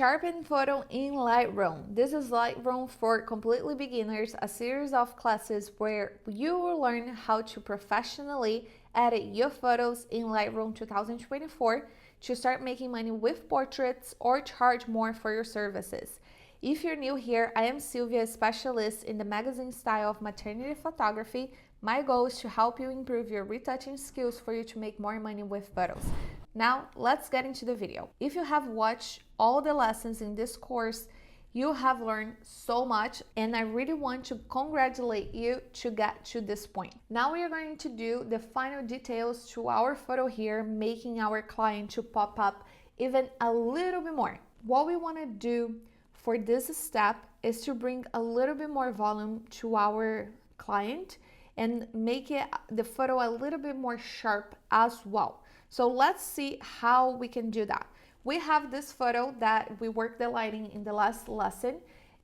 Sharpen photo in Lightroom. This is Lightroom for completely beginners, a series of classes where you will learn how to professionally edit your photos in Lightroom 2024 to start making money with portraits or charge more for your services. If you're new here, I am Silvia, a specialist in the magazine style of maternity photography. My goal is to help you improve your retouching skills for you to make more money with photos. Now, let's get into the video. If you have watched all the lessons in this course, you have learned so much, and I really want to congratulate you to get to this point. Now we are going to do the final details to our photo here, making our client to pop up even a little bit more. What we want to do for this step is to bring a little bit more volume to our client and make the photo a little bit more sharp as well. So let's see how we can do that. We have this photo that we worked the lighting in the last lesson,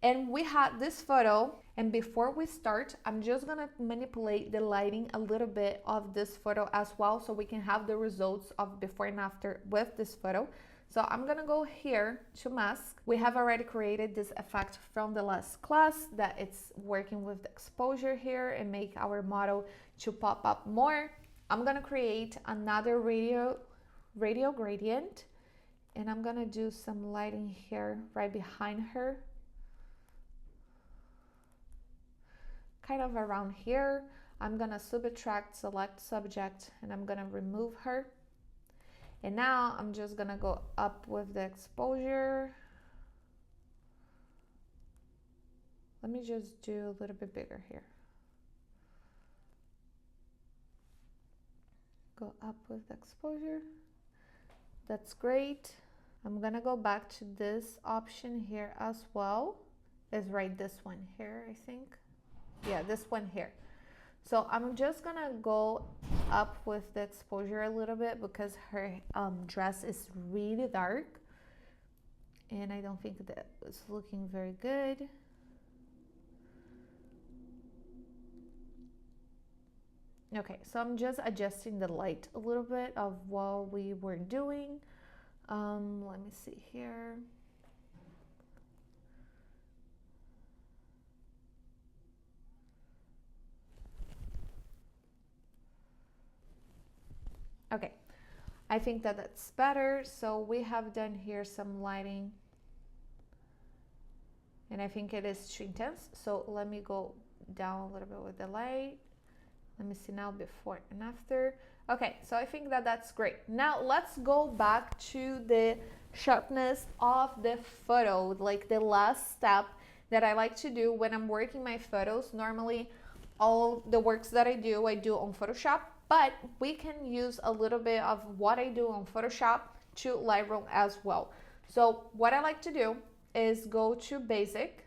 and we had this photo, and before we start, I'm just gonna manipulate the lighting a little bit of this photo as well so we can have the results of before and after with this photo. So I'm gonna go here to mask. We have already created this effect from the last class that it's working with the exposure here and make our model to pop up more. I'm gonna create another radio gradient, and I'm gonna do some lighting here right behind her, kind of around here. I'm gonna subtract, select subject, and I'm gonna remove her. And now I'm just gonna go up with the exposure. Let me just do a little bit bigger here. Go up with the exposure. That's great. I'm gonna go back to this option here as well. It's right, this one here, I think. Yeah, this one here. So I'm just gonna go up with the exposure a little bit because her dress is really dark and I don't think that it's looking very good. Okay, so I'm just adjusting the light a little bit of what we were doing. Let me see here. Okay, I think that that's better. So we have done here some lighting, and I think it is too intense. So let me go down a little bit with the light. Let me see now before and after. Okay, so I think that that's great. Now let's go back to the sharpness of the photo, like the last step that I like to do when I'm working my photos. Normally, all the works that I do on Photoshop, but we can use a little bit of what I do on Photoshop to Lightroom as well. So what I like to do is go to basic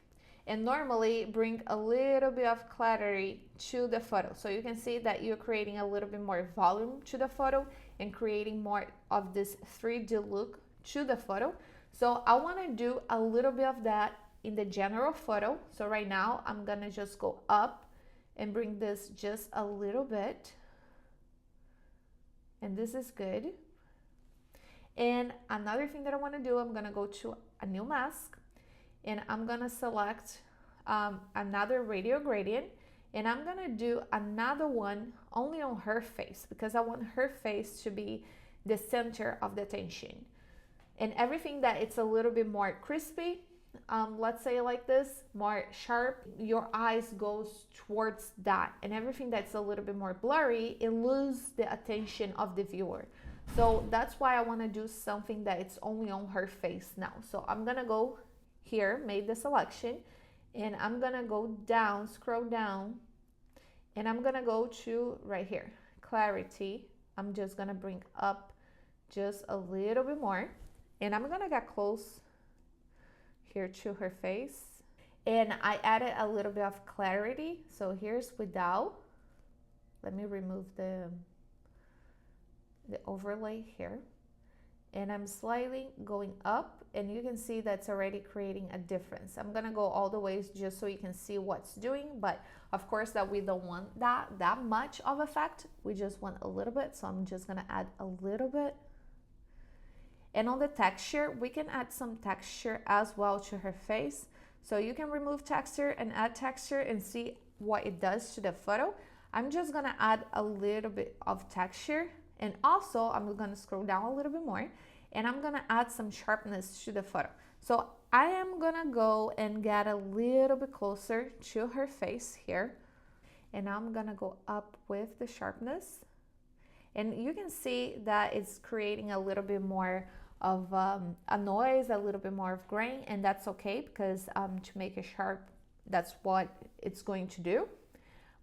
and normally bring a little bit of clarity to the photo. So you can see that you're creating a little bit more volume to the photo and creating more of this 3D look to the photo. So I wanna do a little bit of that in the general photo. So right now I'm gonna just go up and bring this just a little bit. And this is good. And another thing that I wanna do, I'm gonna go to a new mask, and I'm gonna select another radio gradient, and I'm gonna do another one only on her face because I want her face to be the center of the attention. And everything that it's a little bit more crispy, let's say like this, more sharp, your eyes goes towards that, and everything that's a little bit more blurry, it loses the attention of the viewer. So that's why I want to do something that it's only on her face now. So I'm gonna go here, made the selection, and I'm gonna go down, scroll down, and I'm gonna go to right here, clarity. I'm just gonna bring up just a little bit more, and I'm gonna get close here to her face, and I added a little bit of clarity. So here's without. Let me remove the overlay here, and I'm slightly going up, and you can see that's already creating a difference. I'm gonna go all the way just so you can see what's doing, but of course that we don't want that much of effect. We just want a little bit, so I'm just gonna add a little bit. And on the texture, we can add some texture as well to her face. So you can remove texture and add texture and see what it does to the photo. I'm just gonna add a little bit of texture, and also I'm gonna scroll down a little bit more, and I'm gonna add some sharpness to the photo. So I am gonna go and get a little bit closer to her face here, and I'm gonna go up with the sharpness. And you can see that it's creating a little bit more of a noise, a little bit more of grain, and that's okay because to make it sharp, that's what it's going to do.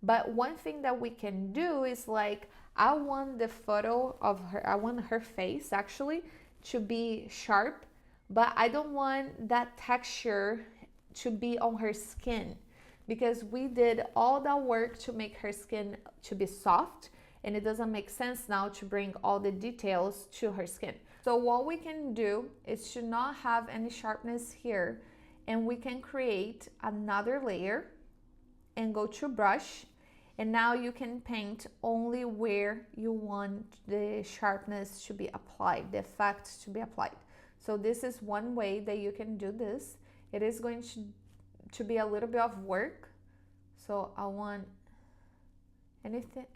But one thing that we can do is like, I want the photo of her, I want her face actually to be sharp, but I don't want that texture to be on her skin, because we did all that work to make her skin to be soft, and it doesn't make sense now to bring all the details to her skin. So what we can do is to not have any sharpness here, and we can create another layer and go to brush, and now you can paint only where you want the sharpness to be applied, the effect to be applied. So this is one way that you can do this. It is going to be a little bit of work. So I want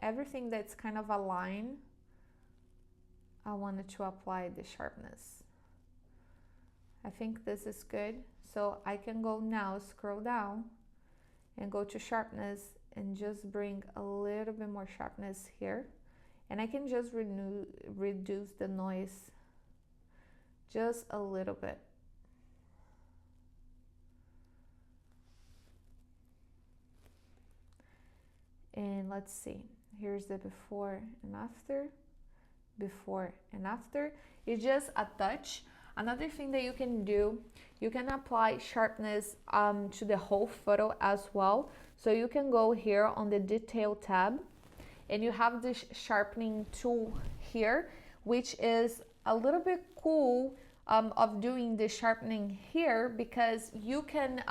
everything that's kind of a line, I wanted to apply the sharpness. I think this is good. So I can go now, scroll down and go to sharpness and just bring a little bit more sharpness here. And I can just reduce the noise just a little bit. And let's see, here's the before and after. Before and after. It's just a touch. Another thing that you can do, you can apply sharpness to the whole photo as well. So you can go here on the detail tab, and you have this sharpening tool here, which is a little bit cool of doing the sharpening here, because you can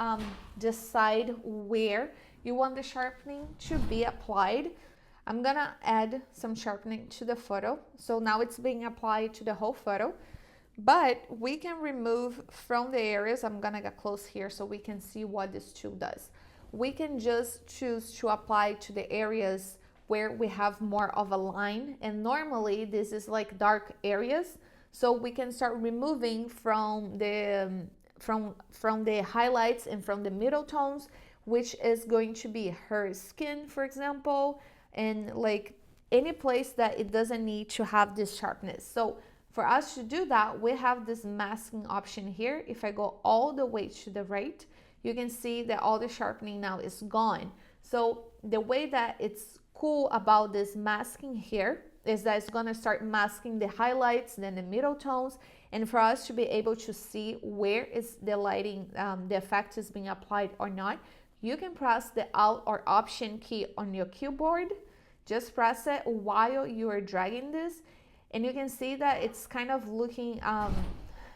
decide where you want the sharpening to be applied. I'm gonna add some sharpening to the photo. So now it's being applied to the whole photo, but we can remove from the areas. I'm gonna get close here so we can see what this tool does. We can just choose to apply to the areas where we have more of a line, and normally this is like dark areas. So we can start removing from the highlights and from the middle tones, which is going to be her skin, for example, and like any place that it doesn't need to have this sharpness. So for us to do that, we have this masking option here. If I go all the way to the right, you can see that all the sharpening now is gone. So the way that it's cool about this masking here is that it's gonna start masking the highlights, then the middle tones, and for us to be able to see where is the lighting, the effect is being applied or not, you can press the Alt or Option key on your keyboard. Just press it while you are dragging this, and you can see that it's kind of looking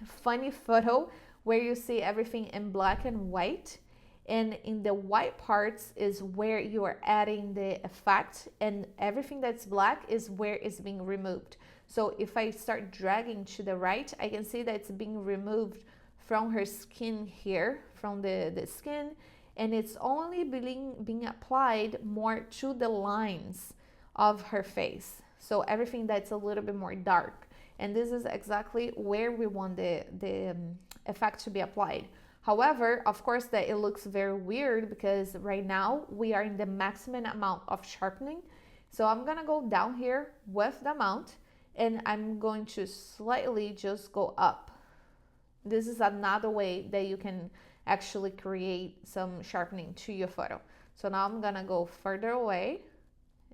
funny photo where you see everything in black and white, and in the white parts is where you are adding the effect, and everything that's black is where it's being removed. So if I start dragging to the right, I can see that it's being removed from her skin here, from the skin, and it's only being applied more to the lines of her face. So everything that's a little bit more dark. And this is exactly where we want the effect to be applied. However, of course, that it looks very weird because right now we are in the maximum amount of sharpening. So I'm gonna go down here with the amount, and I'm going to slightly just go up. This is another way that you can actually create some sharpening to your photo. So now I'm gonna go further away,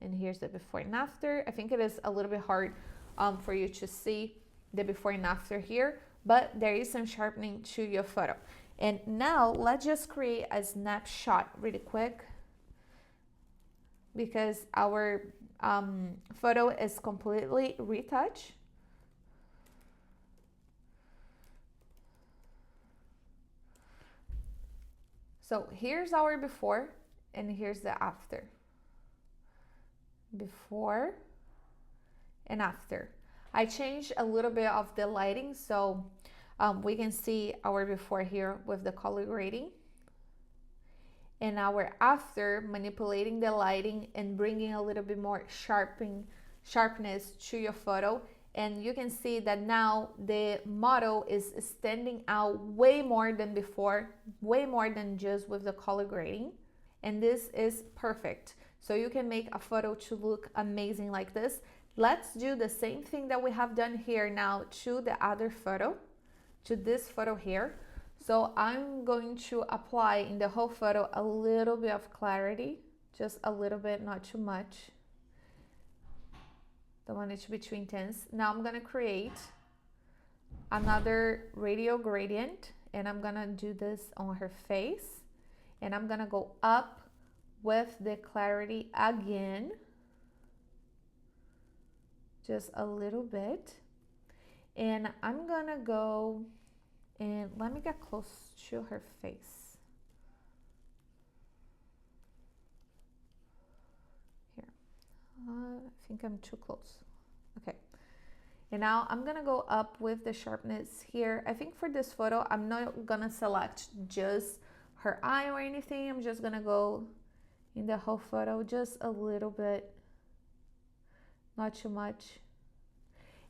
and here's the before and after. I think it is a little bit hard for you to see the before and after here, but there is some sharpening to your photo. And now let's just create a snapshot really quick, because our photo is completely retouched. So here's our before and here's the after. Before and after. I changed a little bit of the lighting, so we can see our before here with the color grading, and our after, manipulating the lighting and bringing a little bit more sharpness to your photo. And you can see that now the model is standing out way more than before, way more than just with the color grading. And this is perfect. So you can make a photo to look amazing like this. Let's do the same thing that we have done here now to the other photo, to this photo here. So I'm going to apply in the whole photo a little bit of clarity, just a little bit, not too much. Don't want it to be too intense. Now I'm gonna create another radial gradient, and I'm gonna do this on her face, and I'm gonna go up with the clarity again, just a little bit, and I'm gonna go and let me get close to her face. Here, I think I'm too close. Okay, and now I'm gonna go up with the sharpness here. I think for this photo, I'm not gonna select just her eye or anything. I'm just gonna go in the whole photo, just a little bit, not too much.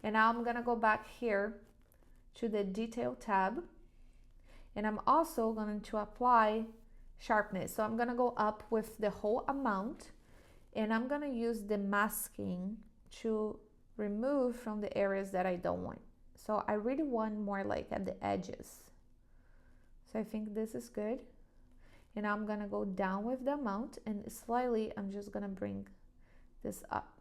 And now I'm gonna go back here to the detail tab, and I'm also going to apply sharpness. So I'm going to go up with the whole amount, and I'm going to use the masking to remove from the areas that I don't want. So I really want more like at the edges. So I think this is good. And now I'm going to go down with the amount, and slightly I'm just going to bring this up.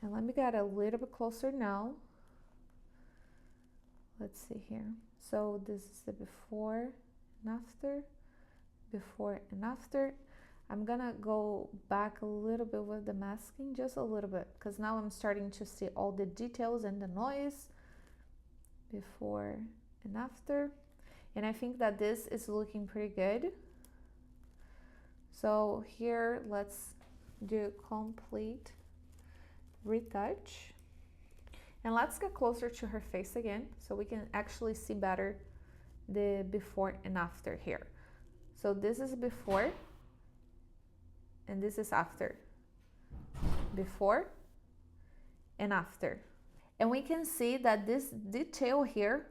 And let me get a little bit closer now. Let's see here. So this is the before and after, before and after. I'm gonna go back a little bit with the masking, just a little bit, because now I'm starting to see all the details and the noise. Before and after. And I think that this is looking pretty good. So here, let's do complete retouch, and let's get closer to her face again so we can actually see better the before and after here. So this is before and this is after. Before and after. And we can see that this detail here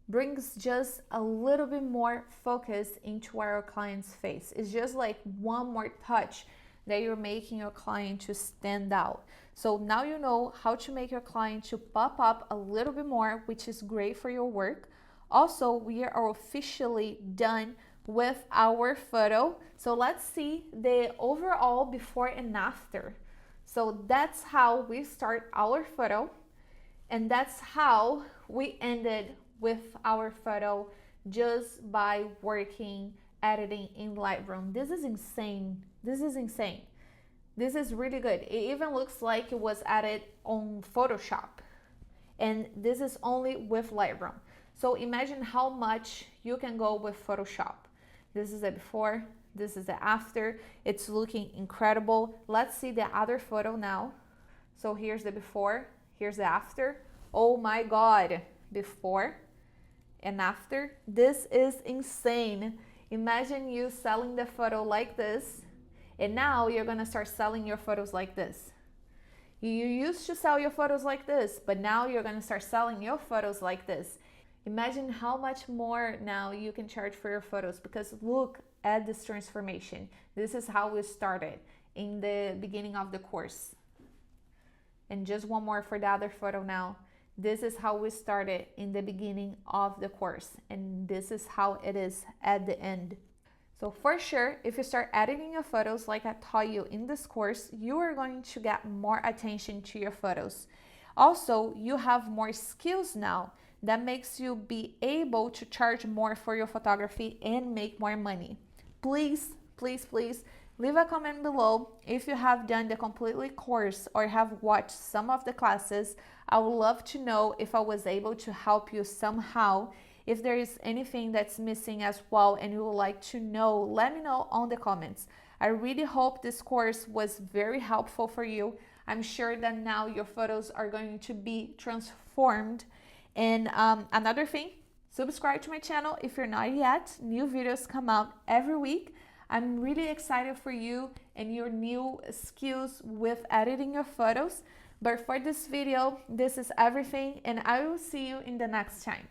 brings just a little bit more focus into our client's face. It's just like one more touch that you're making your client to stand out. So now you know how to make your client to pop up a little bit more, which is great for your work. Also, we are officially done with our photo. So let's see the overall before and after. So that's how we start our photo, and that's how we ended with our photo, just by working, editing in Lightroom. This is insane. This is insane. This is really good. It even looks like it was added on Photoshop. And this is only with Lightroom. So imagine how much you can go with Photoshop. This is the before, this is the after. It's looking incredible. Let's see the other photo now. So here's the before, here's the after. Oh my God, before and after. This is insane. Imagine you selling the photo like this, and now you're gonna start selling your photos like this. You used to sell your photos like this, but now you're gonna start selling your photos like this. Imagine how much more now you can charge for your photos, because look at this transformation. This is how we started in the beginning of the course. And just one more for the other photo now. This is how we started in the beginning of the course, and this is how it is at the end. So for sure, if you start editing your photos like I taught you in this course, you are going to get more attention to your photos. Also, you have more skills now that makes you be able to charge more for your photography and make more money. Please, please, please leave a comment below if you have done the completely course or have watched some of the classes. I would love to know if I was able to help you somehow. If there is anything that's missing as well and you would like to know, let me know on the comments. I really hope this course was very helpful for you. I'm sure that now your photos are going to be transformed. And another thing, subscribe to my channel if you're not yet. New videos come out every week. I'm really excited for you and your new skills with editing your photos. But for this video, this is everything, and I will see you in the next time.